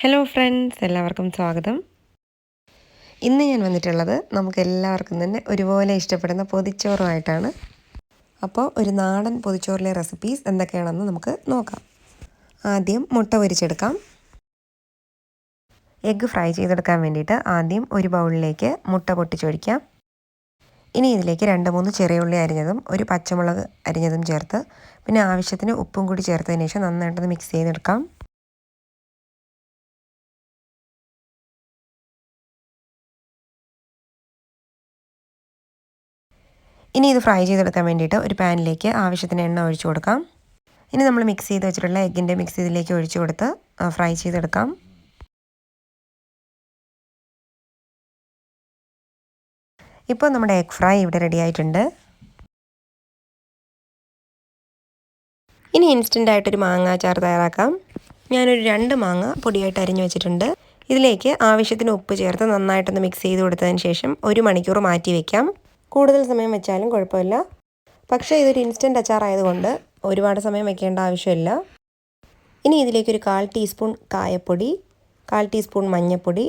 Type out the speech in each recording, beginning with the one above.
Hello friends, എല്ലാവർക്കും സ്വാഗതം. ഇന്ന് ഞാൻ വന്നിട്ടുള്ളത് നമുക്കെല്ലാവർക്കും തന്നെ ഒരുപോലെ ഇഷ്ടപ്പെടുന്ന പൊതിച്ചോറുമായിട്ടാണ്. അപ്പോൾ ഒരു നാടൻ പൊതിച്ചോറിലെ റെസിപ്പീസ് എന്തൊക്കെയാണെന്ന് നമുക്ക് നോക്കാം. ആദ്യം മുട്ട പൊരിച്ചെടുക്കാം. എഗ്ഗ് ഫ്രൈ ചെയ്തെടുക്കാൻ വേണ്ടിയിട്ട് ആദ്യം ഒരു ബൗളിലേക്ക് മുട്ട പൊട്ടിച്ചൊഴിക്കാം. ഇനി ഇതിലേക്ക് 2-3 ചെറിയ ഉള്ളി അരിഞ്ഞതും ഒരു പച്ചമുളക് അരിഞ്ഞതും ചേർത്ത് പിന്നെ ആവശ്യത്തിന് ഉപ്പും കൂടി ചേർത്തതിന് ശേഷം നന്നായിട്ടൊന്ന് മിക്സ് ചെയ്തെടുക്കാം. ഇനി ഇത് ഫ്രൈ ചെയ്തെടുക്കാൻ വേണ്ടിയിട്ട് ഒരു പാനിലേക്ക് ആവശ്യത്തിന് എണ്ണ ഒഴിച്ചു കൊടുക്കാം. ഇനി നമ്മൾ മിക്സ് ചെയ്ത് വെച്ചിട്ടുള്ള എഗ്ഗിൻ്റെ മിക്സ് ഇതിലേക്ക് ഒഴിച്ചു കൊടുത്ത് ഫ്രൈ ചെയ്തെടുക്കാം. ഇപ്പോൾ നമ്മുടെ എഗ് ഫ്രൈ ഇവിടെ റെഡി ആയിട്ടുണ്ട്. ഇനി ഇൻസ്റ്റൻ്റായിട്ടൊരു മാങ്ങ അച്ചാർ തയ്യാറാക്കാം. ഞാനൊരു 2 മാങ്ങ പൊടിയായിട്ട് അരിഞ്ഞു വെച്ചിട്ടുണ്ട്. ഇതിലേക്ക് ആവശ്യത്തിന് ഉപ്പ് ചേർത്ത് നന്നായിട്ടൊന്ന് മിക്സ് ചെയ്ത് കൊടുത്തതിന് ശേഷം 1 മണിക്കൂർ മാറ്റി വയ്ക്കാം. കൂടുതൽ സമയം വെച്ചാലും കുഴപ്പമില്ല. പക്ഷേ ഇതൊരു ഇൻസ്റ്റൻറ്റ് അച്ചാറായതുകൊണ്ട് ഒരുപാട് സമയം വെക്കേണ്ട ആവശ്യമില്ല. ഇനി ഇതിലേക്ക് ഒരു 1/4 ടീസ്പൂൺ കായപ്പൊടി, 1/4 ടീസ്പൂൺ മഞ്ഞൾപ്പൊടി,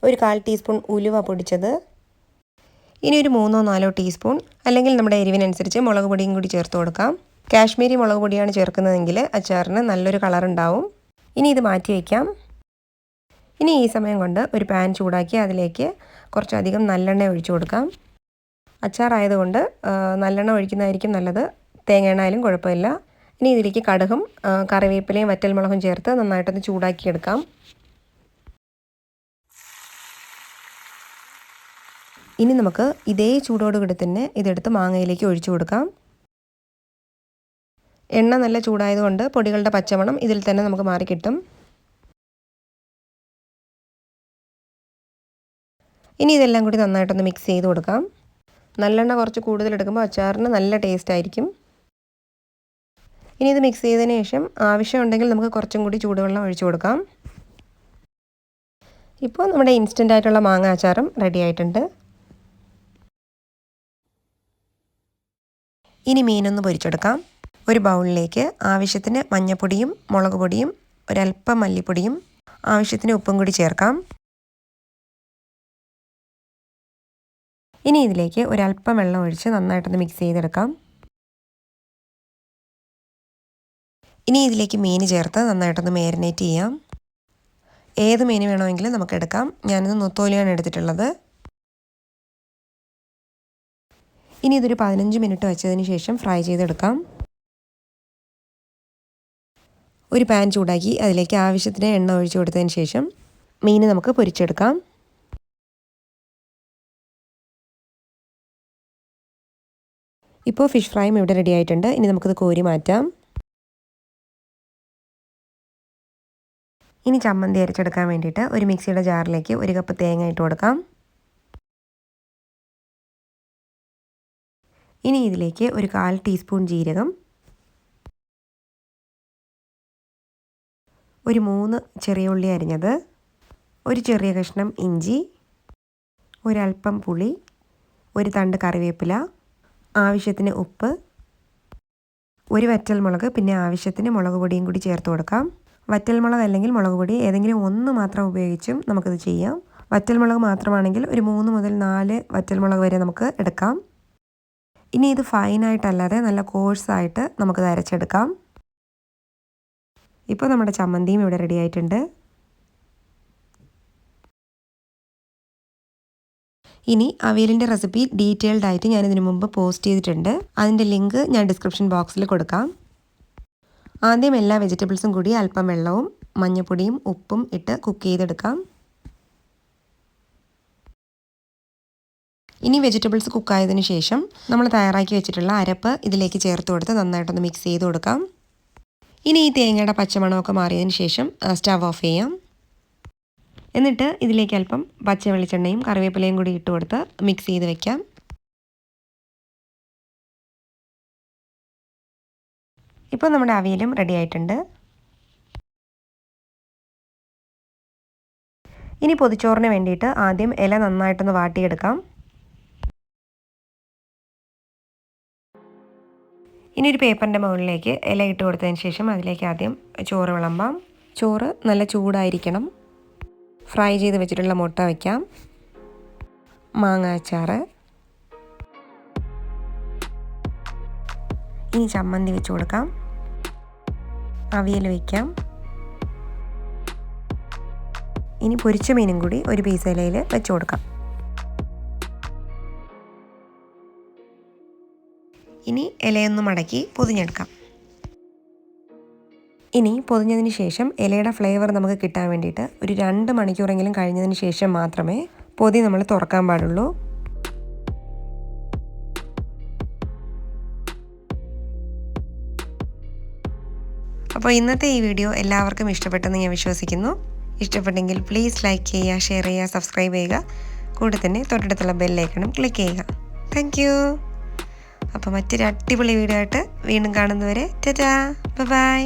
ഒരു 1/4 ടീസ്പൂൺ ഉലുവ പൊടിച്ചത്, ഇനി ഒരു 3-4 ടീസ്പൂൺ അല്ലെങ്കിൽ നമ്മുടെ എരിവിനനുസരിച്ച് മുളക് പൊടിയും കൂടി ചേർത്ത് കൊടുക്കാം. കാശ്മീരി മുളക് പൊടിയാണ് ചേർക്കുന്നതെങ്കിൽ അച്ചാറിന് നല്ലൊരു കളർ ഉണ്ടാവും. ഇനി ഇത് മാറ്റി വയ്ക്കാം. ഇനി ഈ സമയം കൊണ്ട് ഒരു പാൻ ചൂടാക്കി അതിലേക്ക് കുറച്ചധികം നല്ലെണ്ണ ഒഴിച്ചു കൊടുക്കാം. അച്ചാറായതുകൊണ്ട് നല്ലെണ്ണ ഒഴിക്കുന്നതായിരിക്കും നല്ലത്. തേങ്ങ എണ്ണ ആയാലും കുഴപ്പമില്ല. ഇനി ഇതിലേക്ക് കടുകും കറിവേപ്പിലയും വറ്റൽമുളകും ചേർത്ത് നന്നായിട്ടൊന്ന് ചൂടാക്കിയെടുക്കാം. ഇനി നമുക്ക് ഇതേ ചൂടോടുകൂടി തന്നെ ഇതെടുത്ത് മാങ്ങയിലേക്ക് ഒഴിച്ചു കൊടുക്കാം. എണ്ണ നല്ല ചൂടായതുകൊണ്ട് പൊടികളുടെ പച്ചമണം ഇതിൽ തന്നെ നമുക്ക് മാറിക്കിട്ടും. ഇനി ഇതെല്ലാം കൂടി നന്നായിട്ടൊന്ന് മിക്സ് ചെയ്ത് കൊടുക്കാം. നല്ലെണ്ണ കുറച്ച് കൂടുതൽ എടുക്കുമ്പോൾ അച്ചാറിന് നല്ല ടേസ്റ്റ് ആയിരിക്കും. ഇനി ഇത് മിക്സ് ചെയ്തതിന് ശേഷം ആവശ്യമുണ്ടെങ്കിൽ നമുക്ക് കുറച്ചും കൂടി ചൂടുവെള്ളം ഒഴിച്ചു കൊടുക്കാം. ഇപ്പോൾ നമ്മുടെ ഇൻസ്റ്റൻ്റ് ആയിട്ടുള്ള മാങ്ങ അച്ചാറും റെഡി ആയിട്ടുണ്ട്. ഇനി മീനൊന്ന് പൊരിച്ചെടുക്കാം. ഒരു ബൗളിലേക്ക് ആവശ്യത്തിന് മഞ്ഞൾപ്പൊടിയും മുളക് പൊടിയും ഒരല്പം മല്ലിപ്പൊടിയും ആവശ്യത്തിന് ഉപ്പും കൂടി ചേർക്കാം. ഇനി ഇതിലേക്ക് ഒരല്പം വെള്ളം ഒഴിച്ച് നന്നായിട്ടൊന്ന് മിക്സ് ചെയ്തെടുക്കാം. ഇനി ഇതിലേക്ക് മീൻ ചേർത്ത് നന്നായിട്ടൊന്ന് മാരിനേറ്റ് ചെയ്യാം. ഏത് മീൻ വേണമെങ്കിലും നമുക്ക് എടുക്കാം. ഞാനിത് നെത്തോലിയാണ് എടുത്തിട്ടുള്ളത്. ഇനി ഇതൊരു 15 മിനിറ്റ് വെച്ചതിന് ശേഷം ഫ്രൈ ചെയ്തെടുക്കാം. ഒരു പാൻ ചൂടാക്കി അതിലേക്ക് ആവശ്യത്തിന് എണ്ണ ഒഴിച്ചു കൊടുത്തതിന് ശേഷം മീൻ നമുക്ക് പൊരിച്ചെടുക്കാം. ഇപ്പോൾ ഫിഷ് ഫ്രൈയും ഇവിടെ റെഡി ആയിട്ടുണ്ട്. ഇനി നമുക്കിത് കോരി മാറ്റാം. ഇനി ചമ്മന്തി അരച്ചെടുക്കാൻ വേണ്ടിയിട്ട് ഒരു മിക്സിയുടെ ജാറിലേക്ക് 1 കപ്പ് തേങ്ങ ഇട്ട് കൊടുക്കാം. ഇനി ഇതിലേക്ക് ഒരു 1/4 ടീസ്പൂൺ ജീരകം, ഒരു 3 ചെറിയ ഉള്ളി അരിഞ്ഞത്, ഒരു ചെറിയ കഷ്ണം ഇഞ്ചി, ഒരല്പം പുളി, ഒരു തണ്ട് കറിവേപ്പില, ആവശ്യത്തിന് ഉപ്പ്, ഒരു വറ്റൽമുളക്, പിന്നെ ആവശ്യത്തിന് മുളക് പൊടിയും കൂടി ചേർത്ത് കൊടുക്കാം. വറ്റൽമുളക് അല്ലെങ്കിൽ മുളക് പൊടി ഏതെങ്കിലും ഒന്ന് മാത്രം ഉപയോഗിച്ചും നമുക്കിത് ചെയ്യാം. വറ്റൽമുളക് മാത്രമാണെങ്കിൽ ഒരു 3 മുതൽ 4 വറ്റൽമുളക് വരെ നമുക്ക് എടുക്കാം. ഇനി ഇത് ഫൈനായിട്ടല്ലാതെ നല്ല കോഴ്സായിട്ട് നമുക്കിത് അരച്ചെടുക്കാം. ഇപ്പോൾ നമ്മുടെ ചമ്മന്തിയും ഇവിടെ റെഡി ആയിട്ടുണ്ട്. ഇനി അവിയലിൻ്റെ റെസിപ്പി ഡീറ്റെയിൽഡ് ആയിട്ട് ഞാനിതിനു മുമ്പ് പോസ്റ്റ് ചെയ്തിട്ടുണ്ട്. അതിൻ്റെ ലിങ്ക് ഞാൻ ഡിസ്ക്രിപ്ഷൻ ബോക്സിൽ കൊടുക്കാം. ആദ്യം എല്ലാ വെജിറ്റബിൾസും കൂടി അല്പം വെള്ളവും മഞ്ഞൾപ്പൊടിയും ഉപ്പും ഇട്ട് കുക്ക് ചെയ്തെടുക്കാം. ഇനി വെജിറ്റബിൾസ് കുക്കായതിനു ശേഷം നമ്മൾ തയ്യാറാക്കി വെച്ചിട്ടുള്ള അരപ്പ് ഇതിലേക്ക് ചേർത്ത് കൊടുത്ത് നന്നായിട്ടൊന്ന് മിക്സ് ചെയ്ത് കൊടുക്കാം. ഇനി ഈ തേങ്ങയുടെ പച്ചമണമൊക്കെ മാറിയതിന് ശേഷം സ്റ്റവ് ഓഫ് ചെയ്യാം. എന്നിട്ട് ഇതിലേക്ക് അല്പം പച്ച വെളിച്ചെണ്ണയും കറിവേപ്പിലയും കൂടി ഇട്ട് കൊടുത്ത് മിക്സ് ചെയ്ത് വെക്കാം. ഇപ്പോൾ നമ്മുടെ അവിയലും റെഡി ആയിട്ടുണ്ട്. ഇനി പൊതിച്ചോറിന് വേണ്ടിയിട്ട് ആദ്യം ഇല നന്നായിട്ടൊന്ന് വാട്ടിയെടുക്കാം. ഇനി ഒരു പേപ്പറിൻ്റെ മുകളിലേക്ക് ഇല ഇട്ട് കൊടുത്തതിന് ശേഷം അതിലേക്ക് ആദ്യം ചോറ് വിളമ്പാം. ചോറ് നല്ല ചൂടായിരിക്കണം. ഫ്രൈ ചെയ്ത് വെച്ചിട്ടുള്ള മുട്ട വയ്ക്കാം. മാങ്ങ അച്ചാർ. ഇനി ചമ്മന്തി വെച്ച് കൊടുക്കാം. അവിയൽ വയ്ക്കാം. ഇനി പൊരിച്ച മീനും കൂടി ഒരു പീസ് ഇലയിൽ വെച്ച് കൊടുക്കാം. ഇനി ഇലയൊന്ന് മടക്കി പൊതിഞ്ഞെടുക്കാം. ഇനി പൊതിഞ്ഞതിന് ശേഷം ഇലയുടെ ഫ്ലേവർ നമുക്ക് കിട്ടാൻ വേണ്ടിയിട്ട് ഒരു 2 മണിക്കൂറെങ്കിലും കഴിഞ്ഞതിന് ശേഷം മാത്രമേ പൊതി നമ്മൾ തുറക്കാൻ പാടുള്ളൂ. അപ്പോൾ ഇന്നത്തെ ഈ വീഡിയോ എല്ലാവർക്കും ഇഷ്ടപ്പെട്ടെന്ന് ഞാൻ വിശ്വസിക്കുന്നു. ഇഷ്ടപ്പെട്ടെങ്കിൽ പ്ലീസ് ലൈക്ക് ചെയ്യുക, ഷെയർ ചെയ്യുക, സബ്സ്ക്രൈബ് ചെയ്യുക. കൂടെ തന്നെ തൊട്ടടുത്തുള്ള ബെല്ലൈക്കണും ക്ലിക്ക് ചെയ്യുക. Thank you. അപ്പോൾ മറ്റൊരു അടിപൊളി വീഡിയോ ആയിട്ട് വീണ്ടും കാണുന്നവരെ ടാറ്റാ, ബൈ.